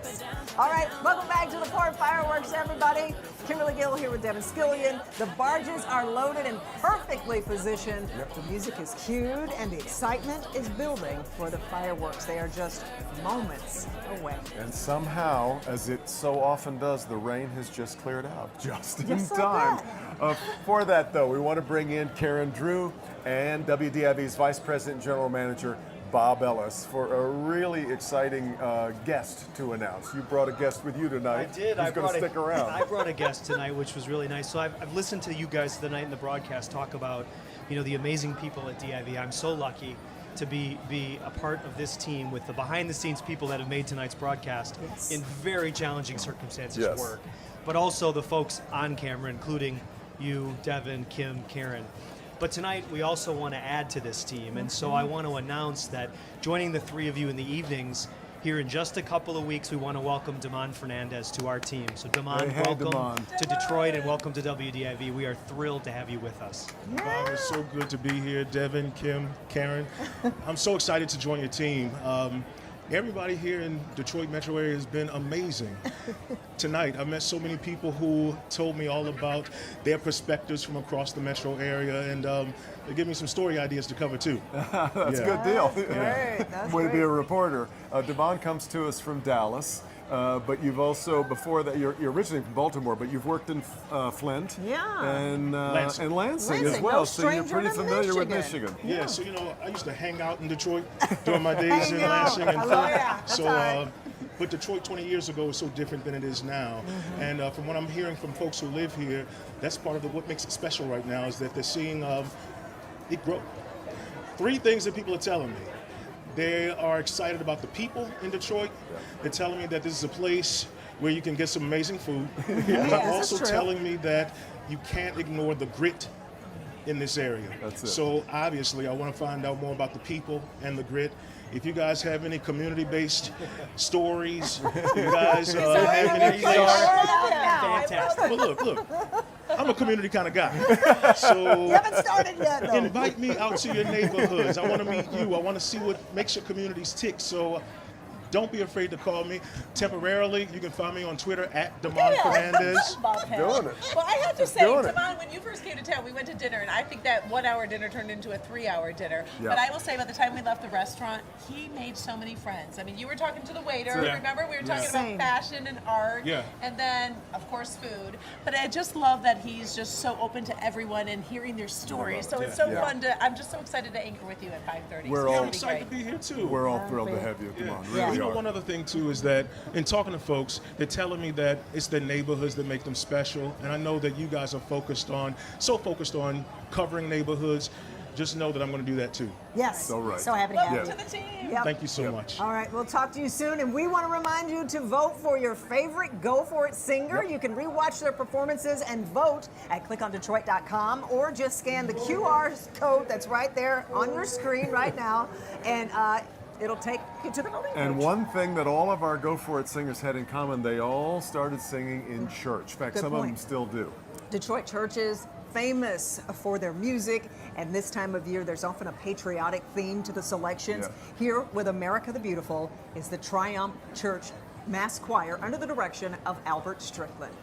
6. All right, welcome back to the Port Fireworks, everybody. Kimberly Gill here with Devin Skillian. The barges are loaded and perfectly positioned. The music is cued and the excitement is building for the fireworks. They are just moments away. And somehow, as it so often does, the rain has just cleared out just in Just like time. that. For that, though, we want to bring in Karen Drew and WDIV's Vice President and General Manager, Bob Ellis, for a really exciting guest to announce. You brought a guest with you tonight. I did. Who's going to stick around? I brought a guest tonight, which was really nice. So I've listened to you guys tonight in the broadcast talk about, the amazing people at DIV. I'm so lucky to be a part of this team with the behind-the-scenes people that have made tonight's broadcast in very challenging circumstances work. But also the folks on camera, including you, Devin, Kim, Karen. But tonight we also want to add to this team, and so I want to announce that joining the three of you in the evenings, here in just a couple of weeks, we want to welcome Damon Fernandez to our team. So Damon, welcome to Detroit and welcome to WDIV. We are thrilled to have you with us. Bob, it's so good to be here. Devin, Kim, Karen. I'm so excited to join your team. Everybody here in Detroit metro area has been amazing. Tonight, I met so many people who told me all about their perspectives from across the metro area, and they give me some story ideas to cover too. That's a good deal. That's Way to great. be a reporter. Damon comes to us from Dallas, but you've also, before that, you're originally from Baltimore, but you've worked in Flint and Lansing as well, no so you're pretty stranger to familiar with Michigan. Yeah, so I used to hang out in Detroit during my days in Lansing and Flint. So, but Detroit 20 years ago was so different than it is now. And from what I'm hearing from folks who live here, that's part of what makes it special right now is that they're seeing it grow. Three things that people are telling me. They are excited about the people in Detroit. They're telling me that this is a place where you can get some amazing food. And they're also telling me that you can't ignore the grit in this area. That's it. So obviously I want to find out more about the people and the grit. If you guys have any community-based stories, you guys have any place. Fantastic. Well, look, I'm a community kind of guy. So You haven't started yet, though. invite me out to your neighborhoods. I want to meet you. I want to see what makes your communities tick. So don't be afraid to call me. Temporarily, you can find me on Twitter at Damon Fernandez. Doing it. Well, I have to say, Doing it. Damon, when you first came to town, we went to dinner, and I think that 1 hour dinner turned into a 3 hour dinner. Yeah. But I will say, by the time we left the restaurant, he made so many friends. I mean, you were talking to the waiter. Yeah. Remember, we were talking Same. about fashion and art, Yeah. and then, of course, food. But I just love that he's just so open to everyone and hearing their stories. So it's so fun to. I'm just so excited to anchor with you at 5:30. We're so all it'll I'm be excited great. to be here too. We're all thrilled to have you, Damon. Yeah. Really You know, are. one other thing too is that in talking to folks, they're telling me that it's their neighborhoods that make them special. And I know that you guys are focused on covering neighborhoods. Just know that I'm going to do that too. Yes. So right. So happy to have Welcome you. to the team. Yep. Thank you so much. All right, we'll talk to you soon, and we want to remind you to vote for your favorite Go For It singer. You can rewatch their performances and vote at clickondetroit.com, or just scan the QR code that's right there on your screen right now, and it'll take you to the voting And page. one thing that all of our Go For It singers had in common, they all started singing in church. In fact, Good some of point. them still do. Detroit churches, famous for their music, and this time of year there's often a patriotic theme to the selections. Yeah. Here with America the Beautiful is the Triumph Church Mass Choir under the direction of Albert Strickland.